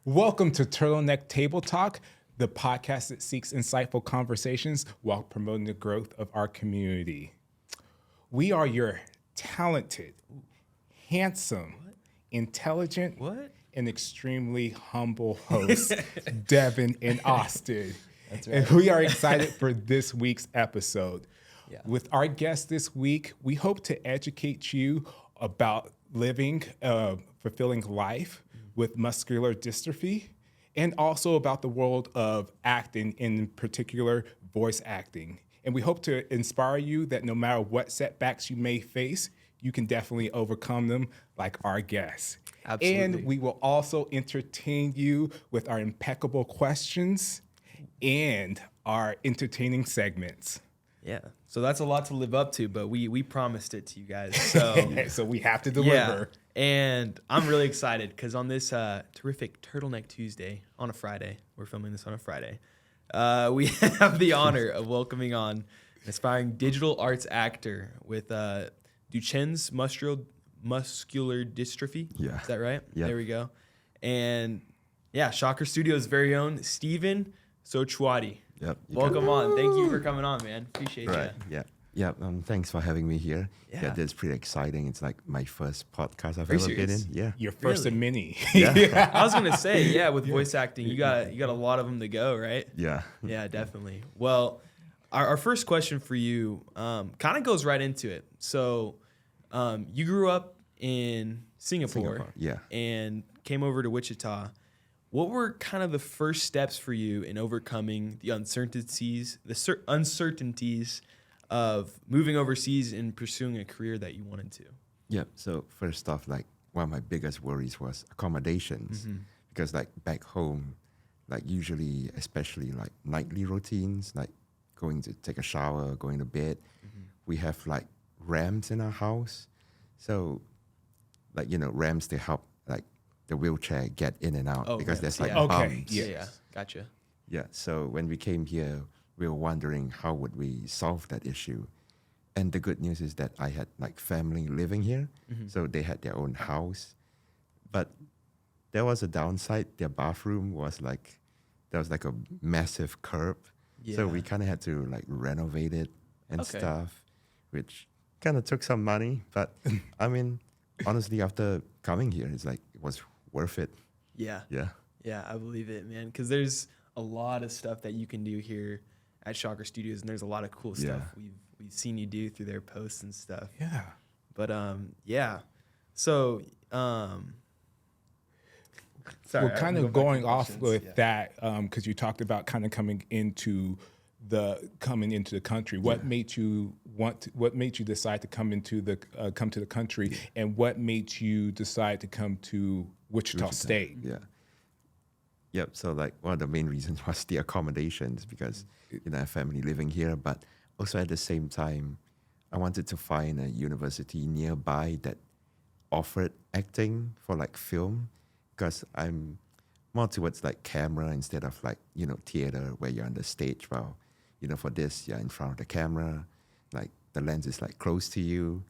Welcome to Turtleneck Tabletalk, the podcast that seeks insightful conversations while promoting the growth of our community. We are your talented, handsome, intelligent, and extremely humble hosts, Devin and Austin. That's right. And we are excited for this week's episode. Yeah. With our guest this week, we hope to educate you about living a fulfilling life with muscular dystrophy, and also about the world of acting, in particular, voice acting. And we hope to inspire you that no matter what setbacks you may face, you can definitely overcome them like our guests. Absolutely. And we will also entertain you with our impeccable questions and our entertaining segments. Yeah. So that's a lot to live up to, but we promised it to you guys. So So we have to deliver. Yeah. And I'm really excited because on this terrific Turtleneck Tuesday on a Friday, we're filming this on a Friday, we have the honor of welcoming on an aspiring digital arts actor with Duchenne's Muscular Dystrophy. Yeah. Is that right? Yeah. There we go. And yeah, Shocker Studios' very own Steven Soetjoadi. Yep. Welcome on. Thank you for coming on, man. Appreciate Right. you. Yeah. Yeah. Thanks for having me here. Yeah. That's pretty exciting. It's like my first podcast I've Are you ever been in. serious? Yeah. Your first Really? of many. Yeah. I was gonna say, yeah, with voice acting, you got a lot of them to go, right? Yeah. Yeah, definitely. Well, our first question for you kind of goes right into it. So, you grew up in Singapore, Yeah. and came over to Wichita. What were kind of the first steps for you in overcoming the uncertainties of moving overseas and pursuing a career that you wanted to? Yeah. So first off, like one of my biggest worries was accommodations, because like back home, like usually, especially like nightly routines, like going to take a shower, going to bed, we have like ramps in our house. So like, ramps to help like the wheelchair get in and out, because ramps, there's like yeah. Okay, bumps. Yeah, gotcha. Yeah, so when we came here, we were wondering how would we solve that issue. And the good news is that I had like family living here, so they had their own house. But there was a downside. Their bathroom was like, there was like a massive curb. So Yeah. we kind of had to like renovate it and Okay. stuff, which kind of took some money. But I mean, honestly, after coming here, it's like, it was worth it. Yeah. Yeah. Yeah, I believe it, man. Because there's a lot of stuff that you can do here at Shocker Studios, and there's a lot of cool stuff we've seen you do through their posts and stuff. Yeah. But yeah, so sorry, Well, kind I'll of go back to going off questions. with Yeah. that, because you talked about kind of coming into the country. What made you decide to come to the country, and what made you decide to come to Wichita State? Yeah. Yep. So like one of the main reasons was the accommodations, because I have family living here, but also at the same time, I wanted to find a university nearby that offered acting for like film, because I'm more towards like camera instead of like, theater where you're on the stage. Well, for this, you're in front of the camera, like the lens is like close to you.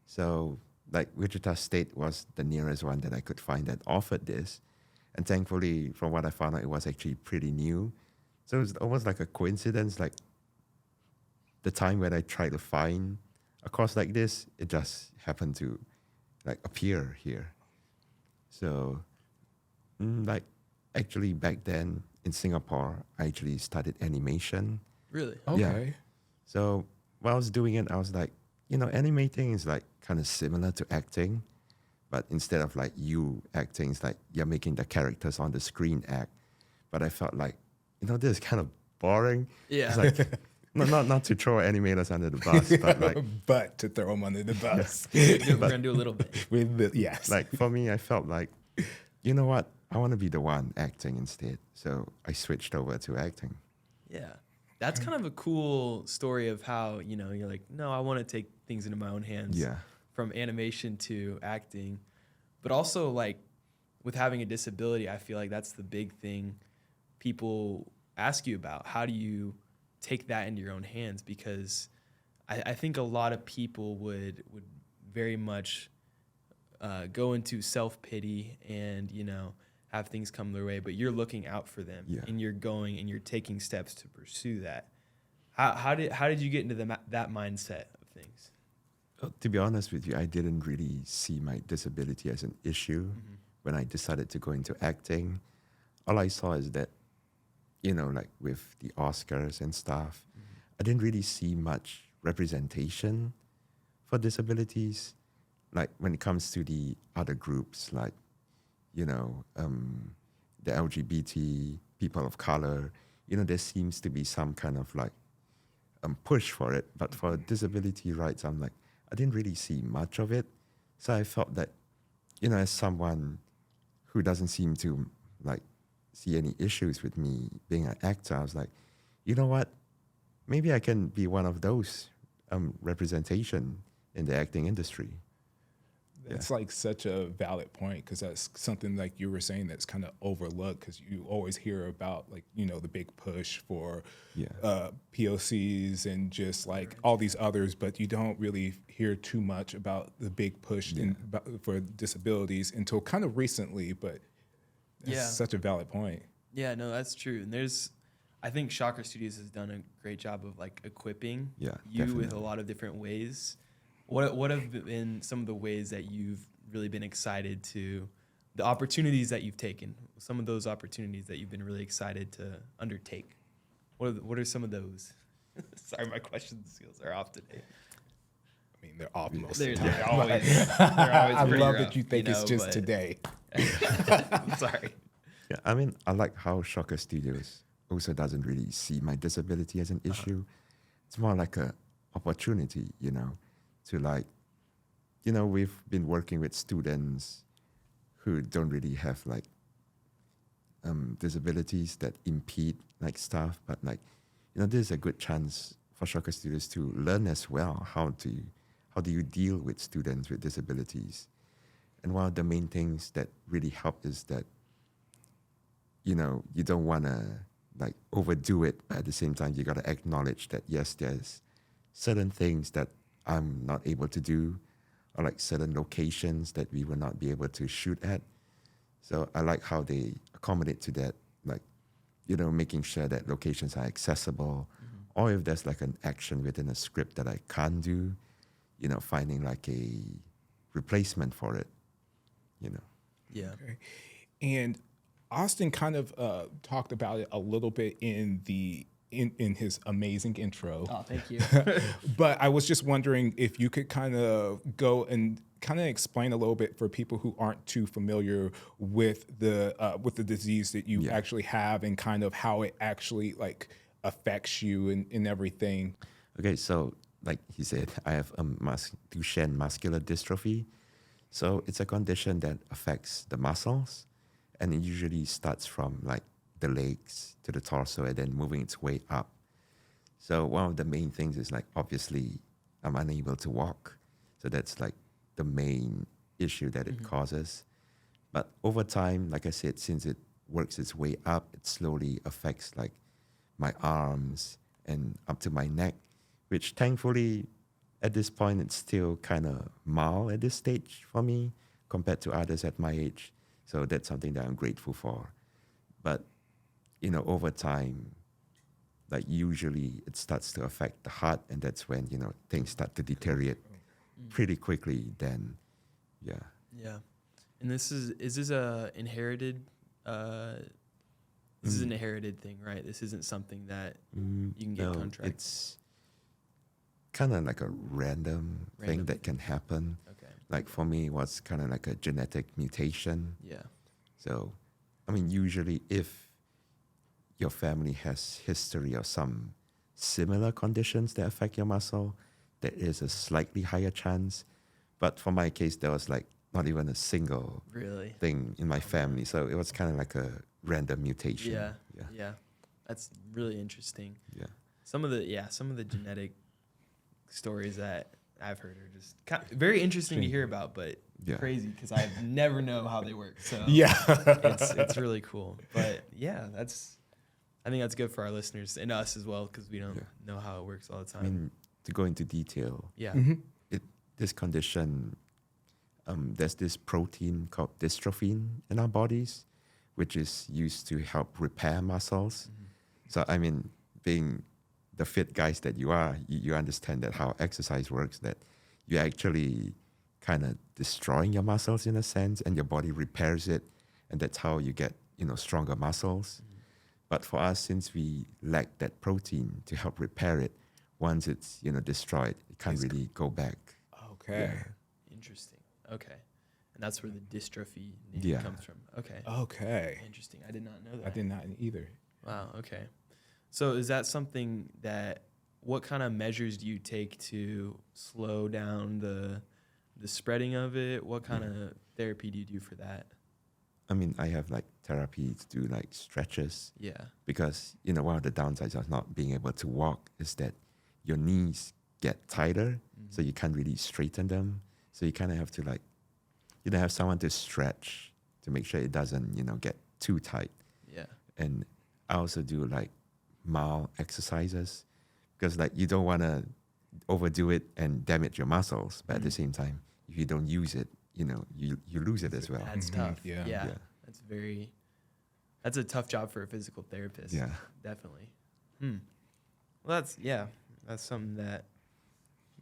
So like Wichita State was the nearest one that I could find that offered this. And thankfully, from what I found out, it was actually pretty new. So it was almost like a coincidence, like the time when I tried to find a course like this, it just happened to like appear here. So like actually back then in Singapore, I actually studied animation. Really? Okay. Yeah. So while I was doing it, I was like, animating is like kind of similar to acting, but instead of like you acting, it's like you're making the characters on the screen act. But I felt like, this is kind of boring. Yeah. It's like, not to throw animators under the bus, but like, But to throw them under the bus. We're gonna do a little bit. Yes. like for me, I felt like, you know what? I want to be the one acting instead. So I switched over to acting. Yeah. That's kind of a cool story of how, you're like, no, I want to take things into my own hands. Yeah. From animation to acting. But also, like, with having a disability, I feel like that's the big thing people ask you about. How do you take that into your own hands? Because I think a lot of people would very much go into self-pity and, have things come their way, but you're looking out for them, Yeah. and you're going and you're taking steps to pursue that. How did you get into that mindset of things? To be honest with you, I didn't really see my disability as an issue when I decided to go into acting. All I saw is that, like with the Oscars and stuff, I didn't really see much representation for disabilities. Like when it comes to the other groups, like, the LGBT, people of color, there seems to be some kind of like push for it. But for disability rights, I didn't really see much of it. So I felt that, as someone who doesn't seem to like see any issues with me being an actor, I was like, you know what? Maybe I can be one of those representation in the acting industry. It's like such a valid point, because that's something like you were saying that's kind of overlooked, because you always hear about like, the big push for POCs and just like all these others, but you don't really hear too much about the big push for disabilities until kind of recently, but that's such a valid point. Yeah, no, that's true. And I think Shocker Studios has done a great job of like equipping you definitely. with a lot of different ways. What have been some of the ways that you've really been excited to, the opportunities that you've taken, some of those opportunities that you've been really excited to undertake? What are some of those? Sorry, my question skills are off today. I mean, they're off most They're of the time. always I pretty love rough, that you think it's just today. Sorry. Yeah, I mean, I like how Shocker Studios also doesn't really see my disability as an issue. It's more like a opportunity, to like, we've been working with students who don't really have like disabilities that impede like stuff, but like, this is a good chance for Shocker Studios to learn as well how do you deal with students with disabilities. And one of the main things that really help is that, you don't want to like overdo it, but at the same time, you got to acknowledge that, yes, there's certain things that I'm not able to do, or like certain locations that we will not be able to shoot at. So I like how they accommodate to that, like, making sure that locations are accessible, or if there's like an action within a script that I can't do, finding like a replacement for it, Yeah. Okay. And Austin kind of talked about it a little bit in his amazing intro. Oh, thank you. But I was just wondering if you could kind of go and kind of explain a little bit for people who aren't too familiar with the disease that you actually have, and kind of how it actually like affects you and everything. Okay, so like he said, I have Duchenne Muscular Dystrophy. So it's a condition that affects the muscles, and it usually starts from like the legs to the torso and then moving its way up. So one of the main things is like, obviously, I'm unable to walk. So that's like the main issue that it causes. But over time, like I said, since it works its way up, it slowly affects like my arms and up to my neck, which thankfully at this point, it's still kind of mild at this stage for me compared to others at my age. So that's something that I'm grateful for. But, over time, like usually it starts to affect the heart, and that's when, things start to deteriorate pretty quickly then, yeah. Yeah. And is this a inherited, this is an inherited thing, right? This isn't something that you can get contracted. It's kind of like a random thing that can happen. Okay. Like for me, it was kind of like a genetic mutation. Yeah. So, I mean, usually if your family has history of some similar conditions that affect your muscle, there is a slightly higher chance. But for my case, there was like not even a single thing in my family. So it was kind of like a random mutation. Yeah. That's really interesting. Yeah. Some of the genetic stories that I've heard are just very interesting to hear about, but crazy because I never know how they work. So it's really cool. But yeah, I think that's good for our listeners and us as well, because we don't know how it works all the time. I mean, to go into detail, this condition, there's this protein called dystrophin in our bodies, which is used to help repair muscles. So I mean, being the fit guys that you are, you understand that how exercise works, that you actually kind of destroying your muscles in a sense, and your body repairs it, and that's how you get, stronger muscles. But for us, since we lack that protein to help repair it, once it's destroyed, it can't really go back. Okay. Interesting. Okay. And that's where the dystrophy name Yeah. comes from. Okay. Okay. Interesting. I did not know that. I did not either. Wow. Okay. So is that something what kind of measures do you take to slow down the spreading of it? What kind of therapy do you do for that? I mean, I have like therapy to do like stretches, Yeah. because one of the downsides of not being able to walk is that your knees get tighter, so you can't really straighten them. So you kind of have to like, have someone to stretch to make sure it doesn't, get too tight. Yeah. And I also do like mild exercises, because like you don't want to overdo it and damage your muscles, but at the same time, if you don't use it, you lose it as well. That's tough. Yeah. Yeah. Yeah. That's a tough job for a physical therapist. Yeah. Definitely. Well, that's something that,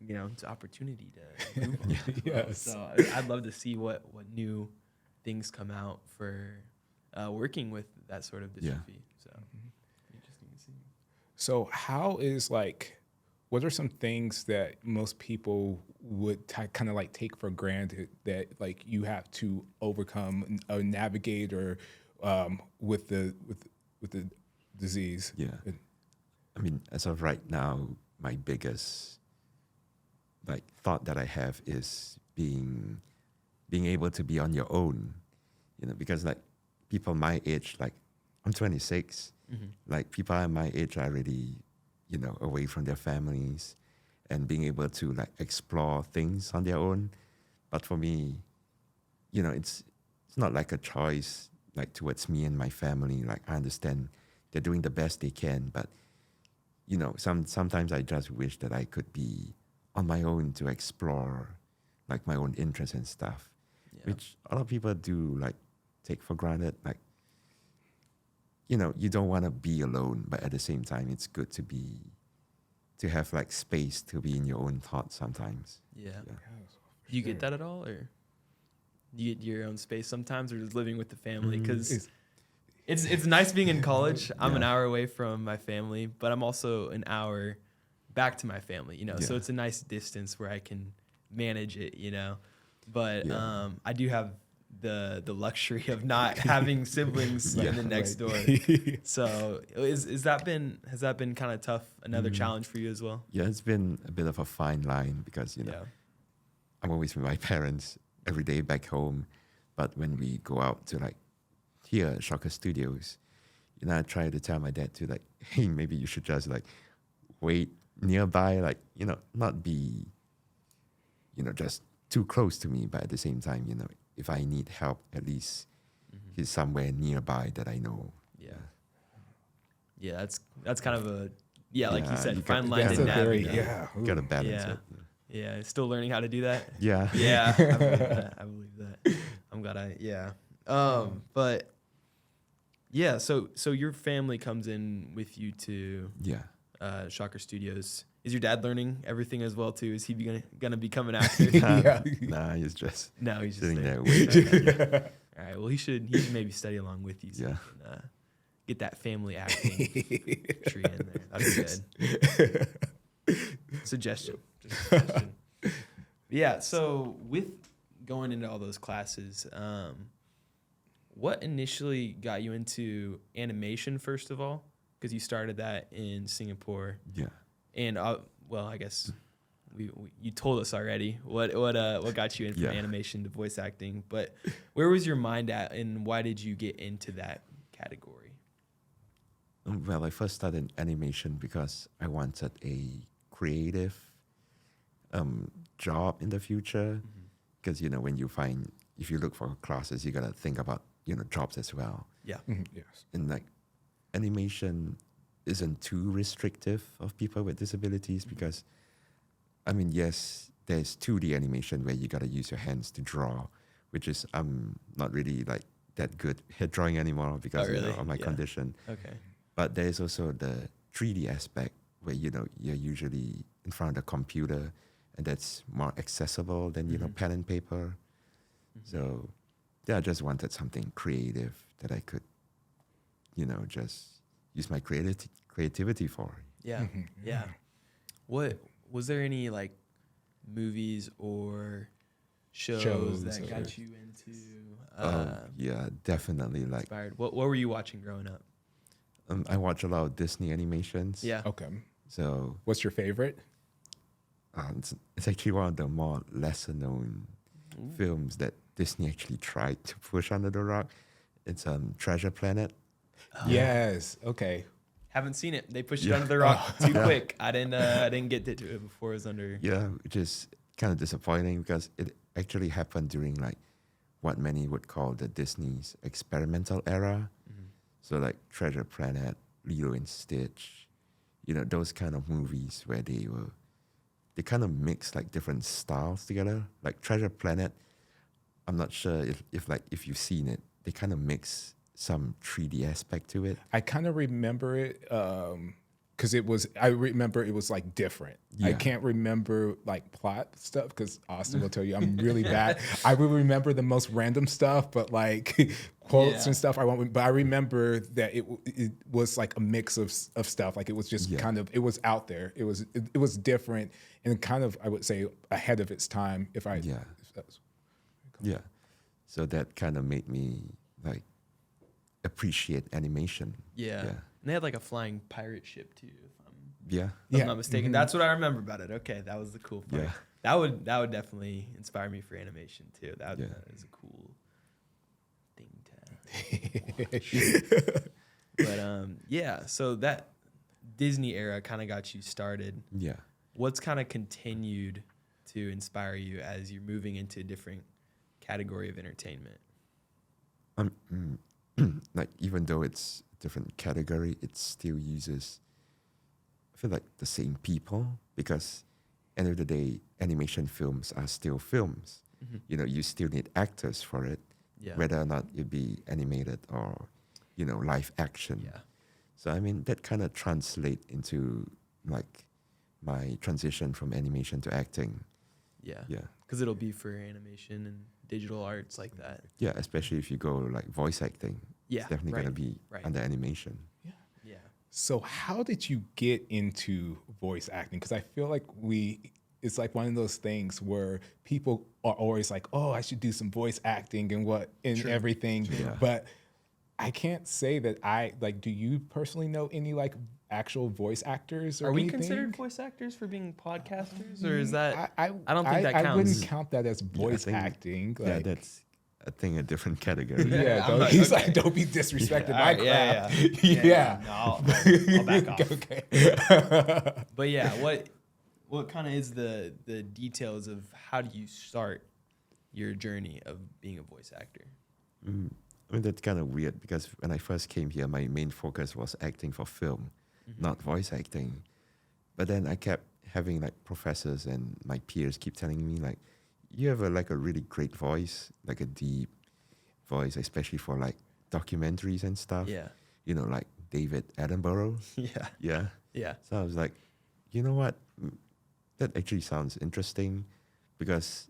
it's an opportunity to move on. Yes. So I'd love to see what new things come out for working with that sort of Yeah. dystrophy. So interesting to see. So what are some things that most people would kind of like take for granted that like you have to overcome or navigate or with the disease? Yeah. I mean, as of right now, my biggest like thought that I have is being able to be on your own, because like people my age, like I'm 26, like people at my age are already, away from their families and being able to like explore things on their own. But for me, it's not like a choice like towards me and my family. Like I understand they're doing the best they can, but sometimes I just wish that I could be on my own to explore like my own interests and stuff, which a lot of people do like take for granted. Like, you don't want to be alone, but at the same time, it's good to have like space to be in your own thoughts sometimes. Yeah. Yeah. Do you get that at all, or do you get your own space sometimes, or just living with the family? Because it's nice being in college. I'm an hour away from my family, but I'm also an hour back to my family. So it's a nice distance where I can manage it. But I do have the luxury of not having siblings in the next door. So has that been kind of tough? Another challenge for you as well? Yeah, it's been a bit of a fine line because I'm always with my parents every day back home, but when we go out to like here at Shocker Studios, I try to tell my dad to like, hey, maybe you should just like wait nearby, like not be just too close to me, but at the same time, if I need help, at least he's somewhere nearby that I know. Yeah, that's kind of a like you said, you fine got- line that's to a very- navigate. yeah. Gotta balance Yeah. it. Yeah, still learning how to do that. Yeah. Yeah, I believe that. I'm glad but yeah, so your family comes in with you to Yeah. Shocker Studios. Is your dad learning everything as well too? Is he gonna be coming after? Nah, he's just No, he's just sitting there. there waiting. All right. Well, he should maybe study along with you. So Yeah. he can, get that family acting tree in there. That'd be good. Suggestion. Just a suggestion. Yeah. So with going into all those classes, what initially got you into animation first of all? Because you started that in Singapore. Yeah. And I guess you told us already what got you in from animation to voice acting, but where was your mind at, and why did you get into that category? Well, I first started animation because I wanted a creative job in the future. Because if you look for classes, you gotta think about jobs as well. Yeah. Yes. And like animation isn't too restrictive of people with disabilities because, yes, there's 2D animation where you gotta use your hands to draw, which is I'm not really like that good at drawing anymore because really? of my Yeah. condition. Okay. But there is also the 3D aspect where you're usually in front of the computer, and that's more accessible than pen and paper. So yeah, I just wanted something creative that I could just use my creativity for. Yeah. Yeah. What was there any like movies or shows that got you into Yeah, definitely. Like inspired? What were you watching growing up? I watch a lot of Disney animations. Yeah. Okay. So What's your favorite? it's actually one of the more lesser known films that Disney actually tried to push under the rug. It's Treasure Planet. Yes. Okay. Haven't seen it. They pushed it under the rock too quick. I didn't get to it before it was under. Yeah, which is kind of disappointing because it actually happened during like what many would call the Disney's experimental era. So like Treasure Planet, Lilo and Stitch, those kind of movies where they kind of mix like different styles together. Like Treasure Planet, I'm not sure if you've seen it, they kind of mix some 3D aspect to it. I kind of remember it because I remember it was like different. I Yeah. can't remember like plot stuff because Austin will tell you I'm really bad. I will remember the most random stuff, but like quotes and stuff I won't. But I remember that it was like a mix of stuff. Like it was just kind of, it was out there. It was different and kind of, I would say, ahead of its time. If that's Yeah. So that kind of made me like appreciate animation. Yeah. Yeah. And they had like a flying pirate ship too, if Yeah. I'm not mistaken. That's what I remember about it. Okay, that was the cool part. Yeah. That would definitely inspire me for animation too. That is a cool thing to watch. But yeah, so that Disney era kind of got you started. Yeah. What's kind of continued to inspire you as you're moving into a different category of entertainment? Like even though it's a different category, it still uses, I feel like, the same people because end of the day, animation films are still films. You still need actors for it, whether or not it be animated or, live action. Yeah. So I mean that kind of translate into like my transition from animation to acting. Yeah. Yeah. Because it'll be for animation and digital arts like that. Yeah, especially if you go like voice acting. Yeah, It's definitely right, gonna be right. under animation. Yeah. So how did you get into voice acting? Because I feel like it's like one of those things where people are always like, oh, I should do some voice acting and everything. Yeah. But I can't say that do you personally know any like actual voice actors or Are we anything? considered voice actors for being podcasters, or is that? I don't think that I counts. wouldn't count that as voice think- acting. Yeah, Like, that's I think a different category. yeah, I'm like, he's okay. like, don't be disrespecting All my right, yeah, craft. yeah. No, I'll back off. Okay. But yeah, what kind of is the details of how do you start your journey of being a voice actor? I mean, that's kind of weird because when I first came here, my main focus was acting for film, not voice acting. But then I kept having like professors and my peers keep telling me like, you have a really great voice, like a deep voice, especially for like documentaries and stuff. Yeah. Like David Attenborough. Yeah. Yeah. Yeah. So I was like, you know what? That actually sounds interesting because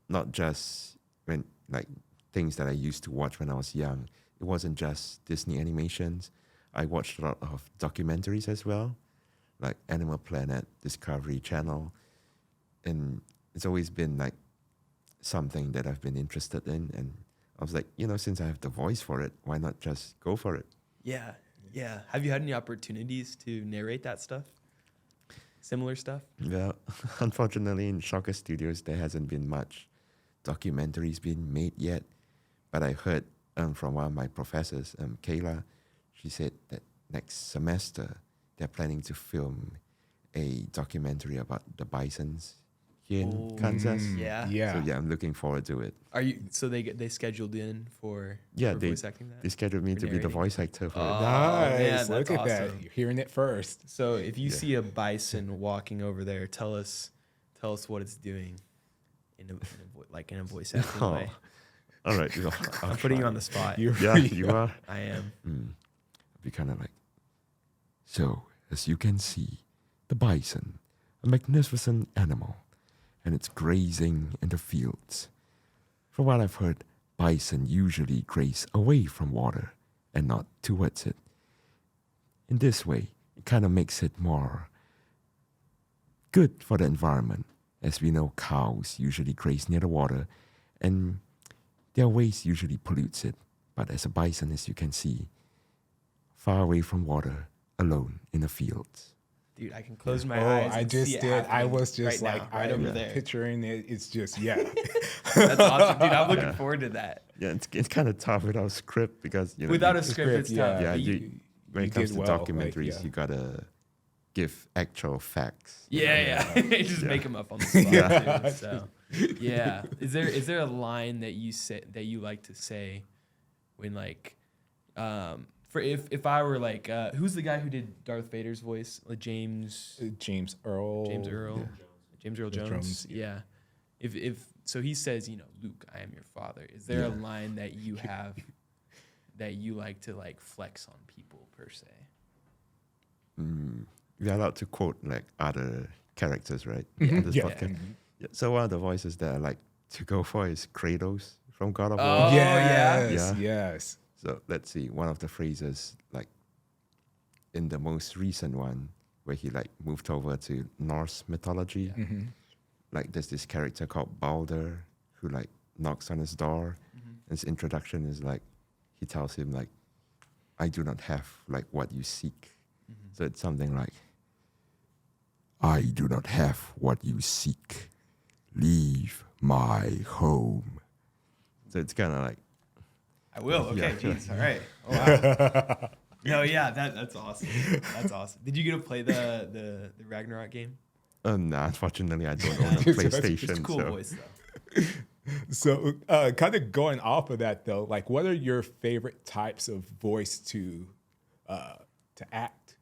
not just when like things that I used to watch when I was young, it wasn't just Disney animations. I watched a lot of documentaries as well, like Animal Planet, Discovery Channel. And it's always been like something that I've been interested in. And I was like, since I have the voice for it, why not just go for it? Yeah. Yeah. Have you had any opportunities to narrate that stuff? Similar stuff? Well, unfortunately, in Shocker Studios, there hasn't been much documentaries being made yet. But I heard from one of my professors, Kayla, she said that next semester they're planning to film a documentary about the bisons here in Kansas. Yeah. Yeah. So yeah, I'm looking forward to it. Are you? So they scheduled in for Yeah, for they voice acting that. they scheduled me For to be the narrating? voice actor for it. Nice. man, Look that's at that. awesome. You're hearing it first. So if you see a bison walking over there, tell us what it's doing in a voice acting way. All right. I'll I'm putting you try. on the spot. Yeah, you are. I am. I'll be kind of like, so, as you can see, the bison, a magnificent animal, and it's grazing in the fields. From what I've heard, bison usually graze away from water and not towards it. In this way, it kind of makes it more good for the environment. As we know, cows usually graze near the water, and their waste usually pollutes it. But as a bison, as you can see, far away from water, alone in the fields. Dude, I can close my Oh, eyes. I and just see it did. I happening was just right like, now, right over I'm there. picturing it. It's just, yeah. That's awesome, dude. I'm looking forward to that. Yeah, it's kind of tough without a script because Without a the script, it's script, tough. yeah, but when you it comes did to well, documentaries, like, yeah. you gotta give actual facts. yeah. Just Yeah. make them up on the spot. Yeah. Too, so, yeah. Is there a line that you say that you like to say when like, for if I were like, who's the guy who did Darth Vader's voice? Like James Earl Jones. Jones, Yeah. If so, he says, Luke, I am your father. Is there a Yeah. line that you have that you like to like flex on people per se? We're allowed to quote like other characters, right? Mhm. On this Yeah. podcast. Yeah. So one of the voices that I like to go for is Kratos from God of War. Oh, yeah? Yes, Yeah. yes. So let's see, one of the phrases like in the most recent one where he like moved over to Norse mythology. Mhm. Like there's this character called Balder who like knocks on his door. His introduction is like he tells him like, I do not have like what you seek. So it's something like, I do not have what you seek. Leave my home. So it's kind of like, I will. Okay, Yeah. jeez. All right. Oh, wow. No, yeah, that's awesome. That's awesome. Did you get to play the Ragnarok game? nah, unfortunately, I don't own a It's PlayStation. It's a cool so. voice though. So, kind of going off of that though, like, what are your favorite types of voice to act?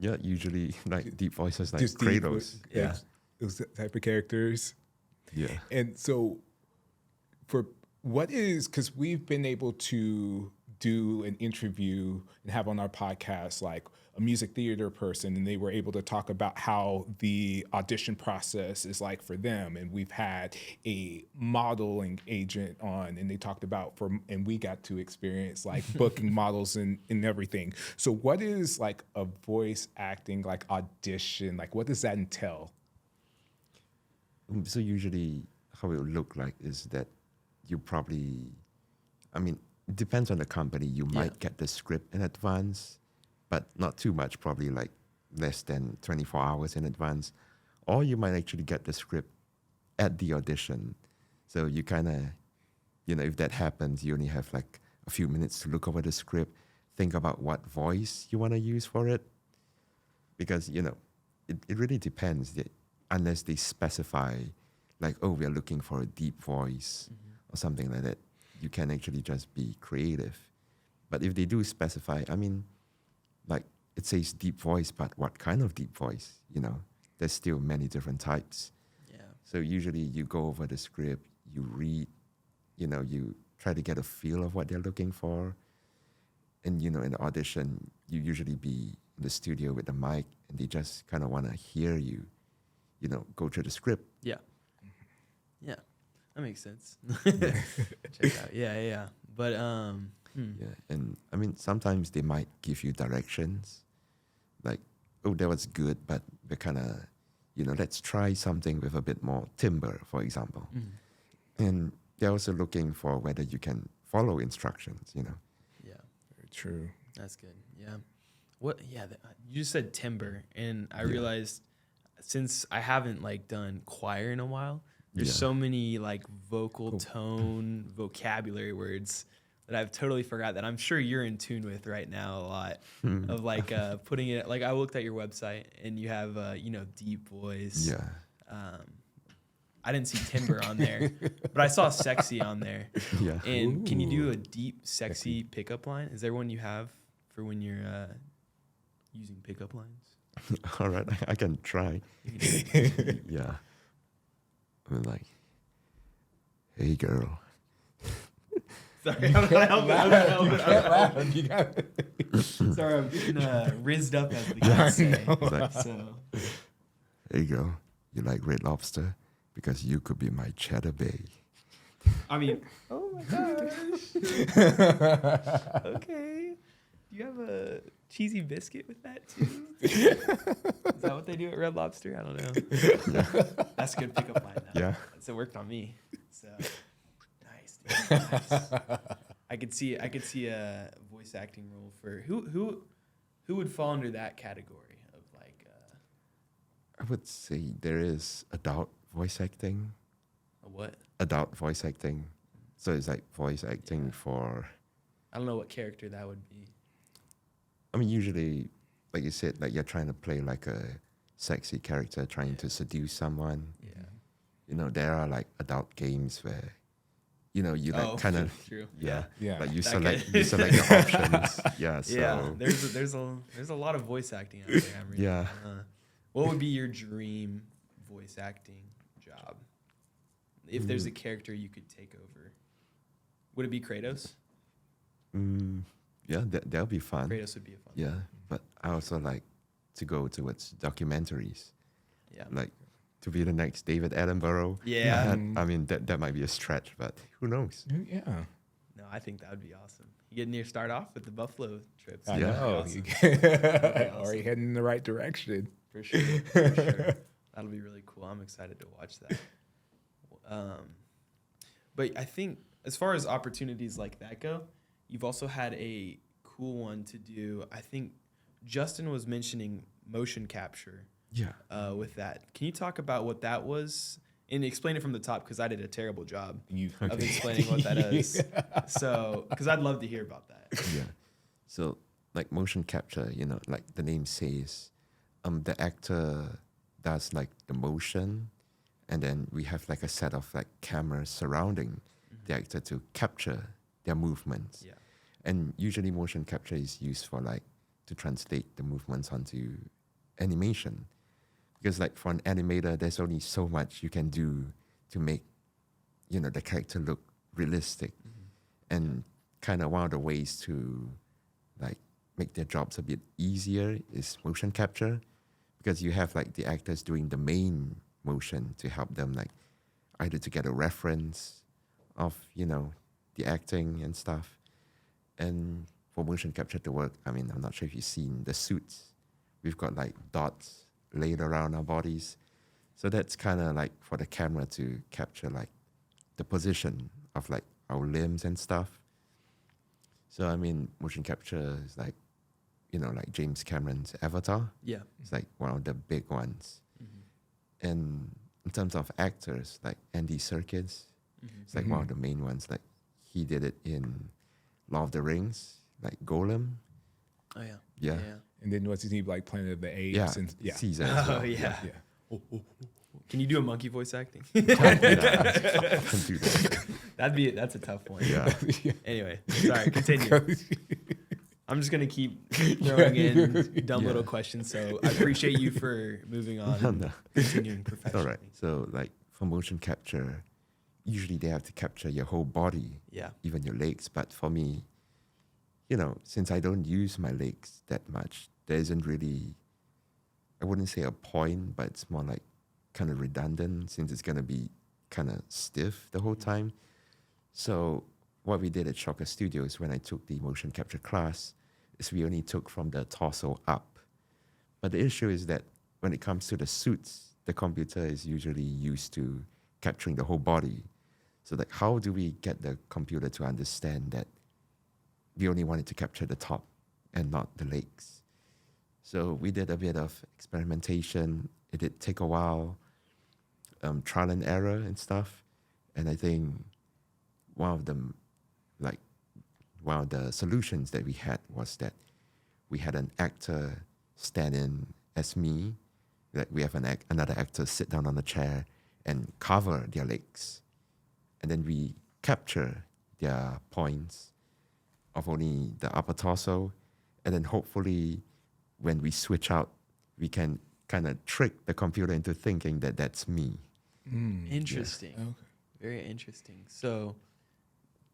Yeah, usually like deep voices like Just deep Kratos. Yeah. those type of characters. Yeah. And so, for what is, because we've been able to do an interview and have on our podcast like a music theater person, and they were able to talk about how the audition process is like for them. And we've had a modeling agent on, and they talked about and we got to experience like booking models and everything. So what is like a voice acting like audition? Like, what does that entail? So usually how it would look like is that you probably, I mean, it depends on the company. You might get the script in advance, but not too much, probably like less than 24 hours in advance. Or you might actually get the script at the audition. So you kind of, if that happens, you only have like a few minutes to look over the script, think about what voice you want to use for it. Because, it really depends. Unless they specify, like, oh, we are looking for a deep voice or something like that, you can actually just be creative. But if they do specify, I mean, like, it says deep voice, but what kind of deep voice? There's still many different types. Yeah. So usually you go over the script, you read, you try to get a feel of what they're looking for. And, in the audition, you usually be in the studio with the mic, and they just kind of want to hear you, go through the script. Yeah. Yeah. That makes sense. Check out. Yeah. But Yeah, and I mean, sometimes they might give you directions, like, oh, that was good, but we're kind of, let's try something with a bit more timbre, for example. And they're also looking for whether you can follow instructions, Yeah. Very true. That's good. Yeah. What? Yeah. You just said timbre, and I realized since I haven't like done choir in a while, there's so many like vocal tone, vocabulary words that I've totally forgot that I'm sure you're in tune with right now a lot of like putting it. Like I looked at your website and you have deep voice. Yeah. I didn't see timbre on there, but I saw sexy on there. Yeah. And can you do a deep, sexy pickup line? Is there one you have for when you're using pickup lines? All right, I can try. Yeah. I mean, like, hey, girl. Sorry, I'm not helping. You got Sorry, I'm getting rizzed up, as the kids say. Like, So, there you go. You like Red Lobster? Because you could be my cheddar bay. I mean, oh my gosh. Okay. Do you have a cheesy biscuit with that too? Is that what they do at Red Lobster? I don't know. That's a good pickup line. Though. Yeah. So it worked on me. So nice, dude, nice. I could see a voice acting role for who would fall under that category of like. I would say there is adult voice acting. A what? Adult voice acting. So it's like voice acting for. I don't know what character that would be. I mean, usually, like you said, like you're trying to play like a sexy character trying to seduce someone. Yeah. You know, there are like adult games where, you know, you like kind of true. yeah, Yeah. like you That select could- you select your options. Yeah, so Yeah, there's a lot of voice acting out there. I'm reading. Yeah. What would be your dream voice acting job? If there's a character you could take over, would it be Kratos? yeah, that'll be fun. Kratos would be a fun. Yeah, but I also like to go towards documentaries, Yeah. like to be the next David Attenborough. Yeah. I mean that might be a stretch, but who knows? Yeah. No, I think that would be awesome. You get near start off with the Buffalo trips. I Yeah. know. Awesome. Already heading in the right direction. For sure. For sure. That'll be really cool. I'm excited to watch that. But I think as far as opportunities like that go, you've also had a cool one to do. I think Justin was mentioning motion capture Yeah. with that. Can you talk about what that was? And explain it from the top, because I did a terrible job of explaining what that is. So, because I'd love to hear about that. Yeah. So like motion capture, you know, like the name says, the actor does like the motion, and then we have like a set of like cameras surrounding the actor to capture their movements. Yeah. And usually motion capture is used for like to translate the movements onto animation. Because like for an animator, there's only so much you can do to make, you know, the character look realistic. And kind of one of the ways to like make their jobs a bit easier is motion capture, because you have like the actors doing the main motion to help them like either to get a reference of, you know, the acting and stuff. And for motion capture to work, I mean, I'm not sure if you've seen the suits. We've got like dots laid around our bodies. So that's kind of like for the camera to capture like the position of like our limbs and stuff. So I mean, motion capture is like, you know, like James Cameron's Avatar. Yeah. It's like one of the big ones. And in terms of actors, like Andy Serkis, it's like one of the main ones. Like he did it in Lord of the Rings, like Golem. Oh, yeah. Yeah. And then what's his name, like Planet of the Apes? Yeah, And, yeah. Caesar as well. Oh, yeah. Yeah. Can you do a monkey voice acting? I can do that. That's a tough one. Yeah. Anyway, sorry, continue. I'm just gonna keep throwing in dumb little questions, so I appreciate you for moving on and No. continuing All professionally. right. So like for motion capture, usually they have to capture your whole body, Yeah. even your legs. But for me, you know, since I don't use my legs that much, there isn't really, I wouldn't say a point, but it's more like kind of redundant since it's gonna be kind of stiff the whole time. So what we did at Shocker Studios when I took the motion capture class is we only took from the torso up. But the issue is that when it comes to the suits, the computer is usually used to capturing the whole body. So like, how do we get the computer to understand that we only wanted to capture the top and not the legs? So we did a bit of experimentation. It did take a while, trial and error and stuff. And I think one of the solutions that we had was that we had an actor stand in as me. Like we have another actor sit down on a chair and cover their legs. And then we capture their points of only the upper torso. And then hopefully when we switch out, we can kind of trick the computer into thinking that that's me. Interesting. Okay. Very interesting. So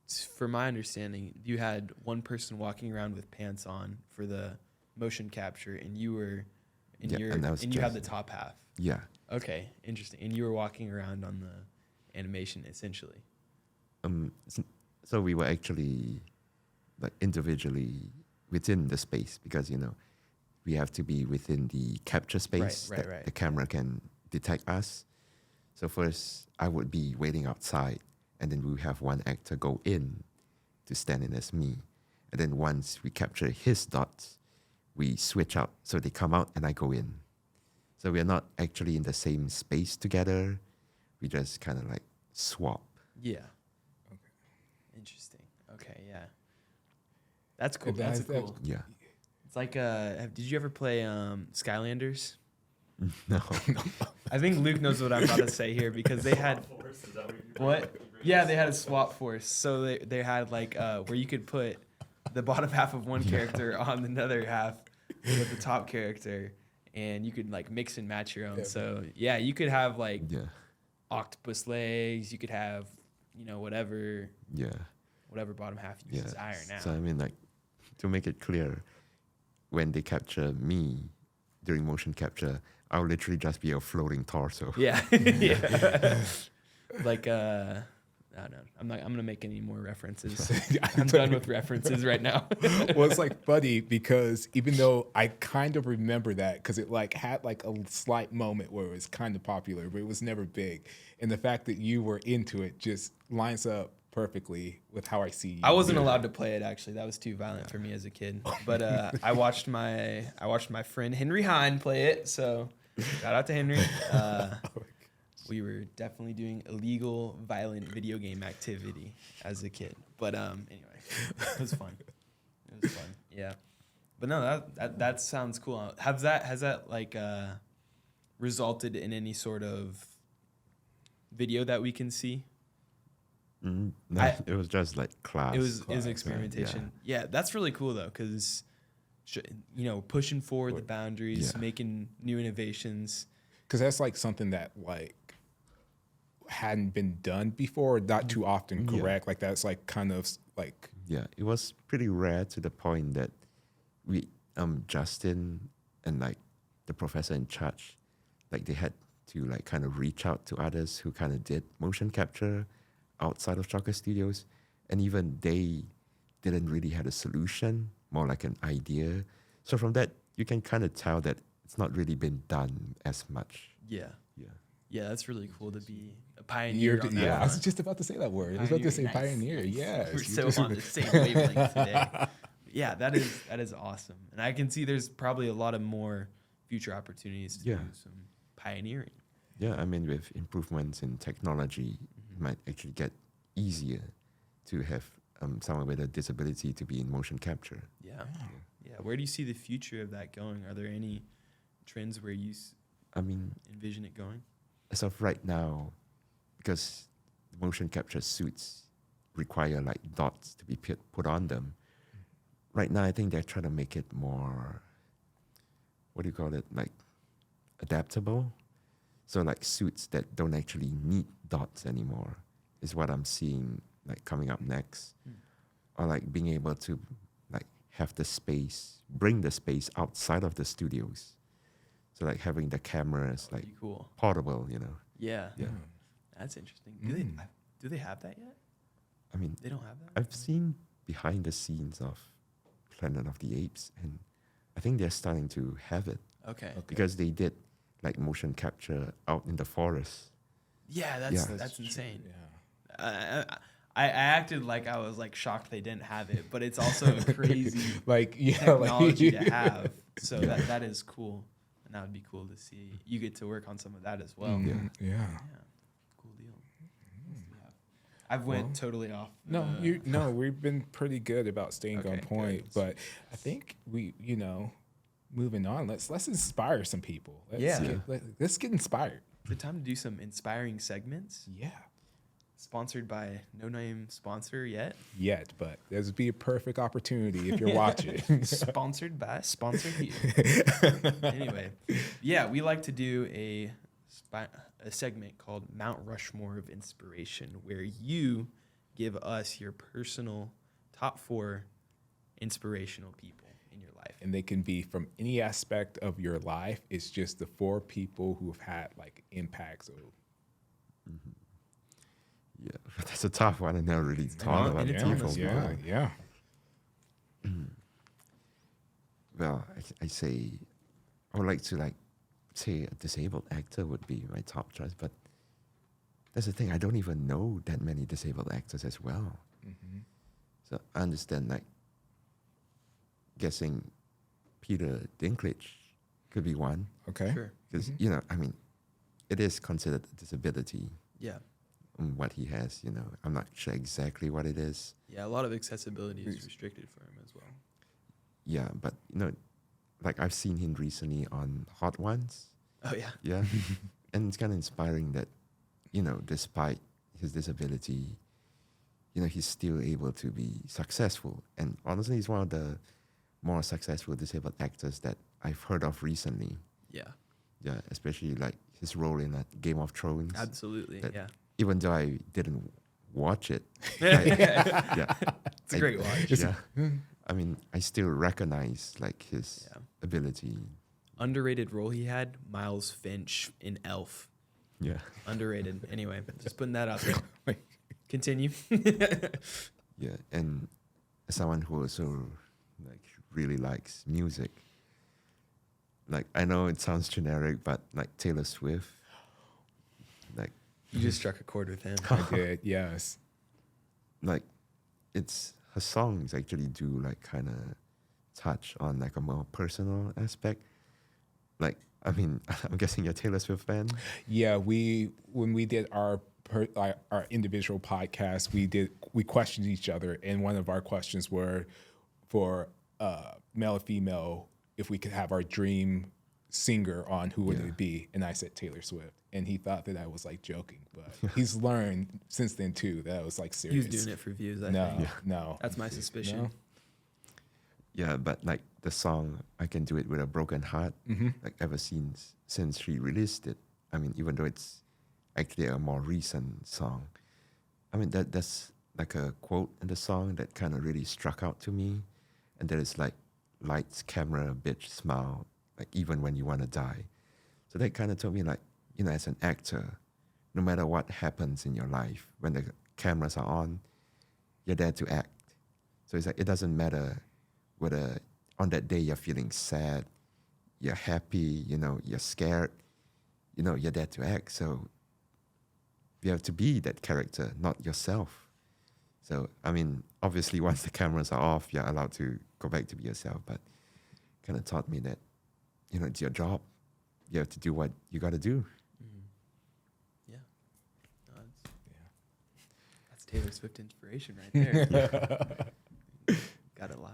from my understanding, you had one person walking around with pants on for the motion capture, and you were in Yeah, your and that was and you had the just- top half. Yeah. Okay, interesting. And you were walking around on the animation essentially. So we were actually like individually within the space because, we have to be within the capture space right, that right. the camera can detect us. So first I would be waiting outside, and then we would have one actor go in to stand in as me. And then once we capture his dots, we switch out. So they come out and I go in. So we are not actually in the same space together. We just kind of like swap. Yeah. Okay. Interesting. Okay, yeah. That's cool. That's cool. Yeah. It's like did you ever play Skylanders? No. I think Luke knows what I'm about to say here because they had what? Yeah, they had a swap force. So they had like where you could put the bottom half of one character on another half with the top character, and you could like mix and match your own. Yeah. So yeah, you could have like Yeah. octopus legs. You could have whatever Yeah. bottom half you Yeah. desire now. So I mean, like, to make it clear, when they capture me during motion capture, I'll literally just be a floating torso. Yeah. Yeah. Like I don't know. I'm gonna make any more references. I'm done with references right now. Well, it's like funny because even though I kind of remember that because it like had like a slight moment where it was kind of popular, but it was never big. And the fact that you were into it just lines up perfectly with how I see you. I wasn't allowed to play it actually. That was too violent for me as a kid. But I watched my friend Henry Hine play it. So shout out to Henry. We were definitely doing illegal, violent video game activity as a kid. But anyway, it was fun. It was fun. Yeah. But no, that sounds cool. Has that like resulted in any sort of video that we can see? No, it was just like class. It was class, experimentation. Yeah, that's really cool though, because pushing forward the boundaries, Yeah. making new innovations. Because that's like something that like hadn't been done before, not too often, Yeah. correct? Like that's like kind of like Yeah, it was pretty rare to the point that we, Justin and like the professor in charge, like they had to like kind of reach out to others who kind of did motion capture outside of Shocker Studios, and even they didn't really have a solution, more like an idea. So from that, you can kind of tell that it's not really been done as much. Yeah. Yeah. Yeah, that's really cool to be a pioneer on that yeah, I was front. just about to say that word. I was about to say pioneer. Nice. Yeah, We're so on the same wavelength today. Yeah, that is awesome. And I can see there's probably a lot of more future opportunities to Yeah. do some pioneering. Yeah, I mean, with improvements in technology, it might actually get easier to have someone with a disability to be in motion capture. Yeah. Yeah. Where do you see the future of that going? Are there any trends where you I mean, envision it going? as of right now, because motion capture suits require like dots to be put on them. Right now, I think they're trying to make it more, what do you call it, like adaptable. So like suits that don't actually need dots anymore is what I'm seeing like coming up next. Or like being able to like have the space, bring the space outside of the studios. So like having the cameras like Pretty cool. portable, Yeah. Yeah. That's interesting. Mm. Do they have that yet? I mean, They don't have that? I've seen behind the scenes of Planet of the Apes, and I think they're starting to have it Okay. because they did like motion capture out in the forest. Yeah, that's Yeah. that's insane. Yeah. I acted like I was like shocked they didn't have it, but it's also a crazy Like technology like, to have. So that is cool, and that would be cool to see. You get to work on some of that as well. Mm, yeah. Yeah, cool deal. What else do we have? I've went totally off. No, we've been pretty good about staying on Okay, point, good. but I think we, moving on. Let's inspire some people. Yeah. Let's get inspired. Good time to do some inspiring segments. Yeah. Sponsored by no name sponsor yet. Yet, but this would be a perfect opportunity if you're watching. Sponsored by sponsor here. Anyway, yeah, we like to do a segment called Mount Rushmore of Inspiration, where you give us your personal top 4 inspirational people in your life. And they can be from any aspect of your life. It's just the 4 people who have had like impacts. Yeah, that's a tough one. I never really thought about and it's people. on the spot. Yeah. Well, I say I would like to like say a disabled actor would be my top choice, but that's the thing. I don't even know that many disabled actors as well. So I understand like guessing Peter Dinklage could be one Okay. Sure. because I mean, it is considered a disability. Yeah. What he has, I'm not sure exactly what it is. Yeah, a lot of accessibility is restricted for him as well. Yeah, but like I've seen him recently on Hot Ones. Oh, yeah. Yeah. And it's kind of inspiring that, despite his disability, he's still able to be successful. And honestly, he's one of the more successful disabled actors that I've heard of recently. Yeah. Yeah, especially like his role in Game of Thrones. Absolutely. That- Yeah. Even though I didn't watch it. Yeah. It's a great watch. Yeah. I mean, I still recognize like his ability. Underrated role he had, Miles Finch in Elf. Yeah. Underrated. Anyway, just putting that out there. Continue. Yeah. And as someone who also like really likes music, like I know it sounds generic, but like Taylor Swift, like You just struck a chord with him. I did. Yes. like it's her songs actually do like kind of touch on like a more personal aspect. Like, I mean, I'm guessing you're a Taylor Swift fan. Yeah. When we did our individual podcasts, we questioned each other, and one of our questions were for male or female, if we could have our dream singer on, who would it be? And I said Taylor Swift, and he thought that I was like joking, but he's learned since then too that I was like He serious. was doing it for views, I No, think. no. That's my suspicion. No? Yeah, but like the song "I Can Do It with a Broken Heart," like ever since she released it. I mean, even though it's actually a more recent song, I mean that's like a quote in the song that kind of really struck out to me, and that is like lights, camera, bitch, smile, like even when you want to die. So that kind of told me like, as an actor, no matter what happens in your life, when the cameras are on, you're there to act. So it's like it doesn't matter whether on that day you're feeling sad, you're happy, you're scared, you're there to act. So you have to be that character, not yourself. So, I mean, obviously once the cameras are off, you're allowed to go back to be yourself, but kind of taught me that, it's your job. You have to do what you got to do. Yeah. No, that's Taylor Swift inspiration right there. Got it live.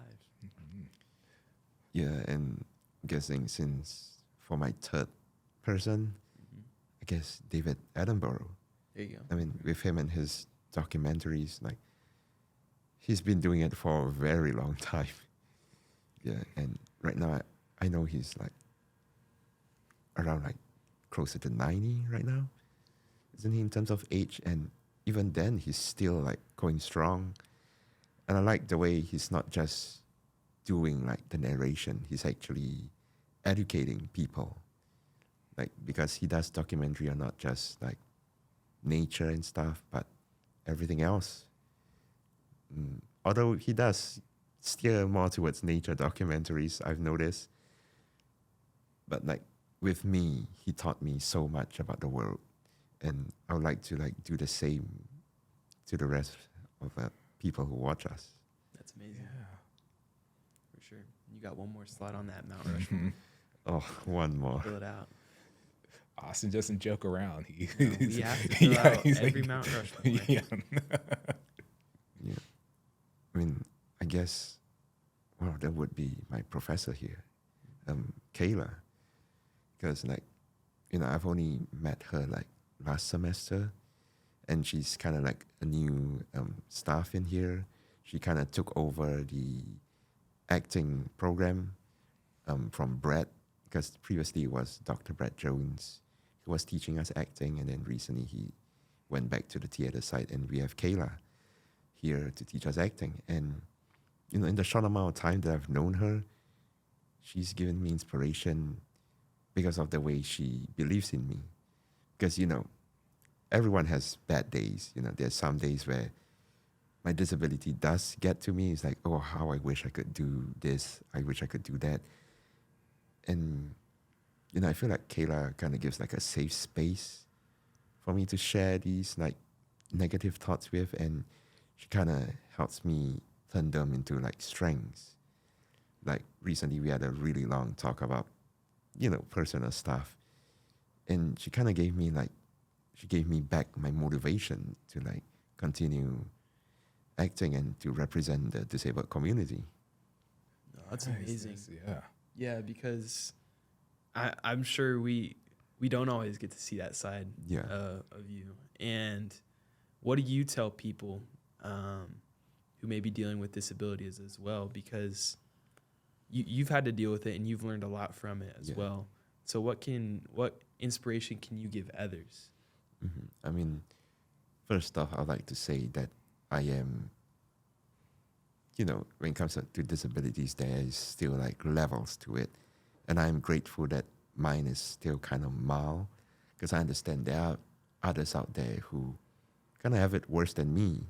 Yeah, and I'm guessing since for my third person, I guess David Attenborough. There you go. I mean, with him and his documentaries, like he's been doing it for a very long time. Yeah, and right now I know he's like around like closer to 90 right now, isn't he, in terms of age? And even then, he's still like going strong. And I like the way he's not just doing like the narration, he's actually educating people. Like, because he does documentary on not just like nature and stuff, but everything else. Although he does steer more towards nature documentaries, I've noticed. But like with me, he taught me so much about the world, and I would like to like do the same to the rest of people who watch us. That's amazing. For sure. You got one more slide on that Mount Rushmore. Oh, one more. Fill it out. Austin doesn't joke around. We have to fill out he's every Mount Rushmore. Yeah. Yeah. I mean, I guess, well, that would be my professor here, Kayla. Because, like, I've only met her, like, last semester, and she's kind of like a new staff in here. She kind of took over the acting program from Brett, because previously it was Dr. Brett Jones who was teaching us acting, and then recently he went back to the theater side, and we have Kayla. here to teach us acting. And, in the short amount of time that I've known her, she's given me inspiration because of the way she believes in me. Because, everyone has bad days. There's some days where my disability does get to me. It's like, oh, how I wish I could do this. I wish I could do that. And, I feel like Kayla kind of gives like a safe space for me to share these like negative thoughts with. And she kind of helps me turn them into like strengths. Like recently we had a really long talk about, personal stuff. And she kind of gave me back my motivation to like continue acting and to represent the disabled community. No, that's Nice, amazing. nice, yeah. Yeah, because I'm sure we don't always get to see that side Yeah. of you. And what do you tell people who may be dealing with disabilities as well? Because you've had to deal with it and you've learned a lot from it as well. So what inspiration can you give others? Mm-hmm. I mean, first off, I'd like to say that I am, when it comes to disabilities, there is still like levels to it. And I'm grateful that mine is still kind of mild, because I understand there are others out there who kind of have it worse than me.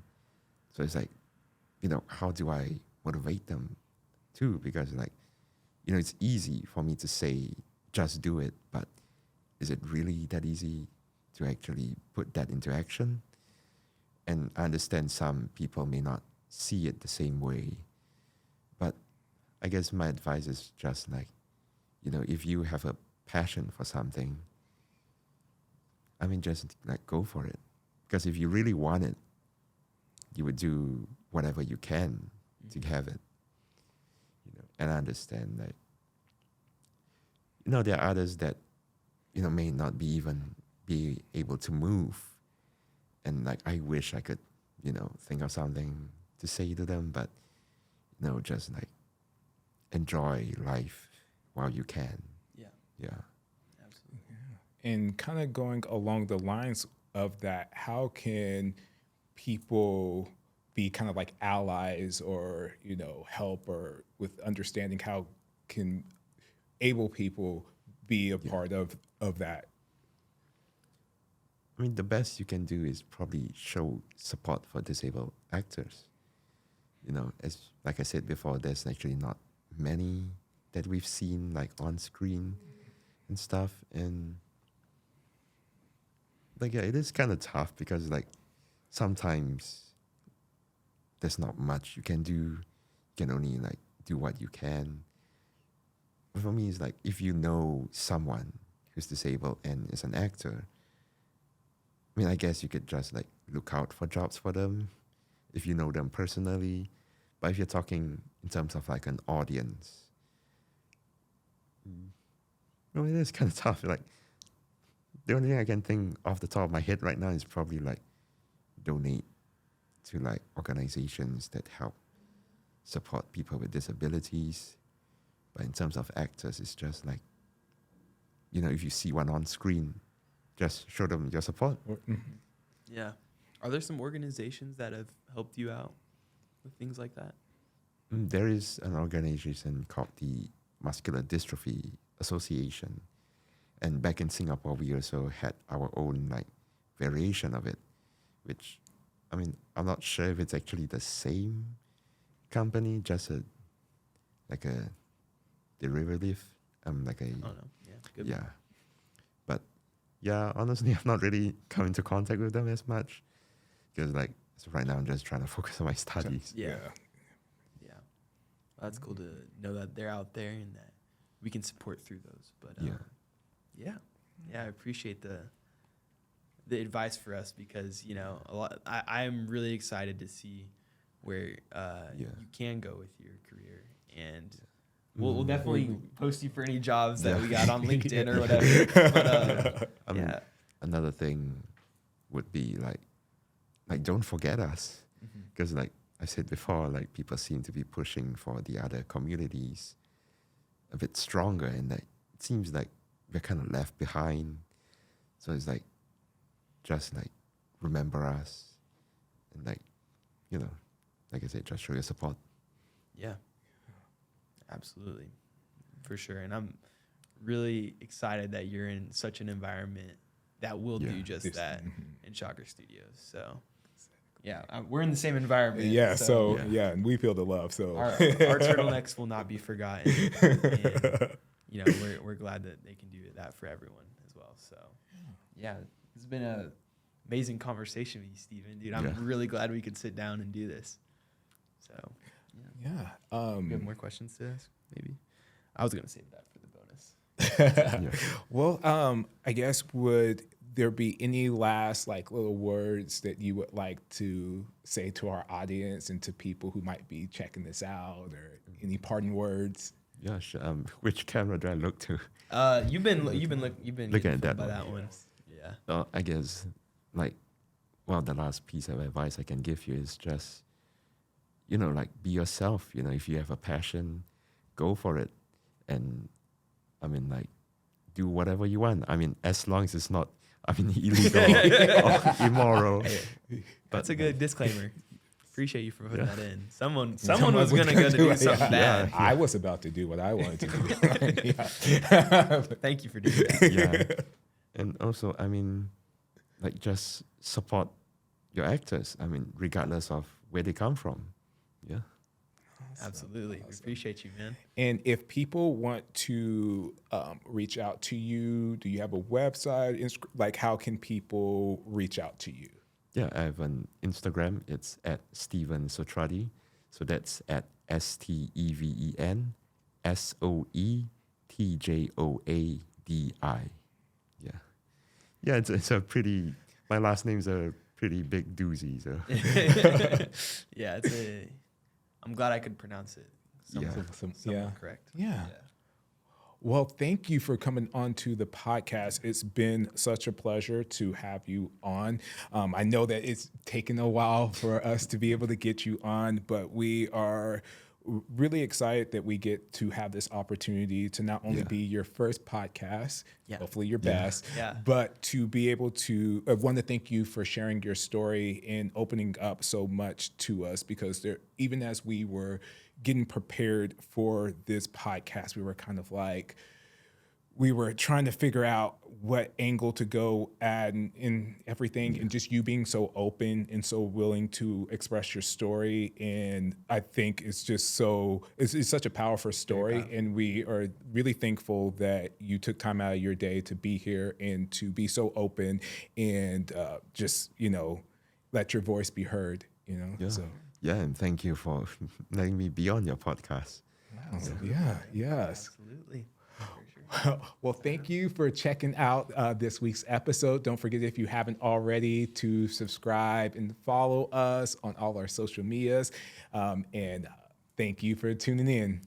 So it's like, how do I motivate them too? Because like, it's easy for me to say, just do it, but is it really that easy to actually put that into action? And I understand some people may not see it the same way, but I guess my advice is just like, if you have a passion for something, I mean, just like go for it. Because if you really want it, you would do whatever you can to have it. And I understand that, there are others that, may not be able to move. And like, I wish I could, think of something to say to them, but, just like enjoy life while you can. Yeah, Yeah. absolutely. And kind of going along the lines of that, how can people be kind of like allies or, help or with understanding how can able people be a part of that? I mean, the best you can do is probably show support for disabled actors. As like I said before, there's actually not many that we've seen like on screen and stuff. And like, yeah, it is kind of tough because like sometimes there's not much you can do. You can only like do what you can. But for me, it's like if you know someone who's disabled and is an actor, I mean, I guess you could just like look out for jobs for them if you know them personally. But if you're talking in terms of like an audience, it is kind of tough. Like the only thing I can think off the top of my head right now is probably like donate to like organizations that help support people with disabilities. But in terms of actors, it's just like, if you see one on screen, just show them your support. Yeah. Are there some organizations that have helped you out with things like that? There is an organization called the Muscular Dystrophy Association. And back in Singapore, we also had our own like variation of it, which, I mean, I'm not sure if it's actually the same company, just a derivative. Like a, I don't know. Yeah. Good. yeah. But yeah, honestly, I've not really come into contact with them as much because like, so right now I'm just trying to focus on my studies. Yeah. Yeah. Well, that's cool to know that they're out there and that we can support through those. But yeah, I appreciate the advice for us because I am really excited to see where you can go with your career, and we'll definitely post you for any jobs that we got on LinkedIn or whatever. But, I mean, another thing would be like don't forget us, because like I said before, like people seem to be pushing for the other communities a bit stronger, and like it seems like we're kind of left behind. So it's like just like remember us and like like I said, just show your support. Yeah, absolutely, for sure. And I'm really excited that you're in such an environment that will do just that in Shocker Studios. So, yeah, we're in the same environment. Yeah, and we feel the love. So our turtlenecks will not be forgotten. And, we're glad that they can do that for everyone as well. So, yeah, it's been an amazing conversation with you, Steven. Dude, I'm really glad we could sit down and do this. So, yeah. You have more questions to ask? Maybe. I was gonna save that for the bonus. Well, I guess would there be any last little words that you would like to say to our audience and to people who might be checking this out, or any parting words? Yeah, sure. Which camera do I look to? You've been looking at that one. Yeah. I guess the last piece of advice I can give you is just, be yourself. If you have a passion, go for it, and do whatever you want. As long as it's not, illegal or immoral. That's a good disclaimer. Appreciate you for putting that in. Someone was gonna go to do something bad. I was about to do what I wanted to do. Thank you for doing that. Yeah, and also, just support your actors. Regardless of where they come from. Yeah. Absolutely. We appreciate you, man. And if people want to reach out to you, do you have a website? How can people reach out to you? Yeah, I have an Instagram. It's at Steven Soetjoadi. So that's at StevenSoetjoadi. Yeah. Yeah, it's a pretty, my last name's a pretty big doozy. So. Yeah, I'm glad I could pronounce it. Somewhat correct. Yeah. Well, thank you for coming on to the podcast. It's been such a pleasure to have you on. I know that it's taken a while for us to be able to get you on, but we are really excited that we get to have this opportunity to not only be your first podcast, hopefully your best, but to be able to, I want to thank you for sharing your story and opening up so much to us, because even as we were getting prepared for this podcast, we were kind of we were trying to figure out what angle to go at and everything, and just you being so open and so willing to express your story. And I think it's just it's such a powerful story. And we are really thankful that you took time out of your day to be here and to be so open and just, let your voice be heard, so. Yeah, and thank you for letting me be on your podcast. Wow. Yeah, yes. Absolutely. Well, thank you for checking out this week's episode. Don't forget, if you haven't already, to subscribe and follow us on all our social medias. And thank you for tuning in.